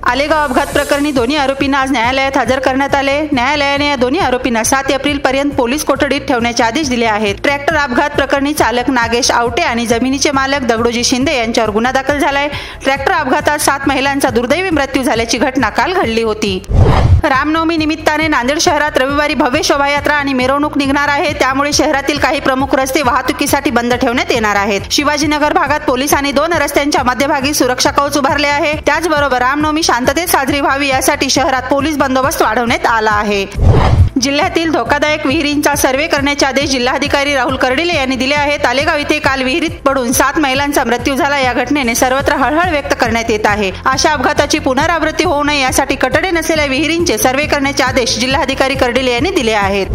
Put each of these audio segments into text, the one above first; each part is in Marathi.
आलेगाव अपघात प्रकरणी दोन्ही आरोपींना आज न्यायालयात हजर करण्यात आले। न्यायालयाने या दोन्ही आरोपींना 7 एप्रिल पर्यंत पोलीस कोठडीत ठेवण्याचे आदेश दिले आहेत। ट्रॅक्टर अपघात प्रकरणी चालक नागेश आवटे आणि जमिनीचे मालक दगडोजी शिंदे यांच्यावर गुन्हा दाखल झालाय। ट्रॅक्टर अपघातात 7 महिलांचा दुर्दैवी मृत्यू झाल्याची घटना काल घडली होती। रामनवमी निमित्ताने नांदेड शहरात रविवारी भव्य शोभायात्रा आणि मिरवणूक निघणार आहे, त्यामुळे शहरातील काही प्रमुख रस्ते वाहतुकीसाठी बंद ठेवण्यात येणार आहेत। शिवाजीनगर भागात पोलिसांनी 2 रस्त्यांच्या मध्यभागी सुरक्षा कवच उभारले आहे। त्याचबरोबर रामनवमी शांततेत साजरी व्हावी यासाठी शहरात पोलीस बंदोबस्त वाढवण्यात आला आहे। जिल्ह्यातील धोकादायक विहिरींचा सर्वे करण्याचे आदेश जिल्हाधिकारी राहुल कर्डिले यांनी दिले आहेत। आलेगाव इथे काल विहिरीत पडून 7 महिलांचा मृत्यू झाला। या घटनेने सर्वत्र हळहळ व्यक्त करण्यात येत आहे। अशा अपघाताची पुनरावृत्ती होऊ नये यासाठी कटडे नसलेल्या विहिरींचे सर्वे करण्याचे आदेश जिल्हाधिकारी कर्डिले यांनी दिले आहेत।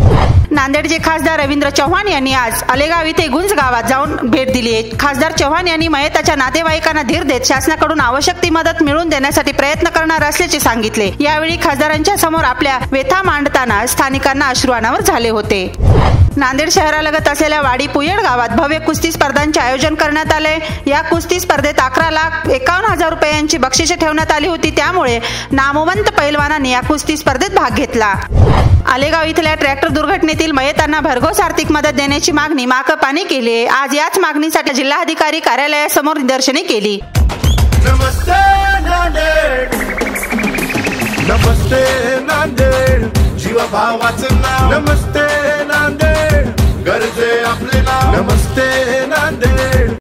नांदेडचे खासदार रवींद्र चव्हाण यांनी आज आलेगाव इथे गुंज गावात जाऊन भेट दिली आहे। खासदार चव्हाण यांनी मयताच्या नातेवाईकांना धीर देत शासनाकडून आवश्यक ती मदत मिळवून देण्यासाठी प्रयत्न करणार असल्याचे सांगितले। यावेळी खासदारांच्या समोर आपल्या व्यथा मांडताना स्थानिकांना अश्रू अनावर झाले होते। नांदेड शहरालगत असलेल्या वाडी पुयड गावात भव्य कुस्ती स्पर्धांचे आयोजन करण्यात आले। या कुस्ती स्पर्धेत 11,51,000 रुपयांची बक्षिसे ठेवण्यात आली होती, त्यामुळे नामवंत पैलवानांनी या कुस्ती स्पर्धेत भाग घेतला। आलेगाव इथल्या ट्रॅक्टर दुर्घटनेतील मयतांना भरघोस आर्थिक मदत देण्याची मागणी माकपाने केली आहे। आज याच मागणीसाठी जिल्हाधिकारी कार्यालयासमोर निदर्शने केली। नमस्ते नांदेड, नमस्ते नांदेड, जीवा भावाचं नाव नमस्ते नांदेड, गरजे आपले नाव नमस्ते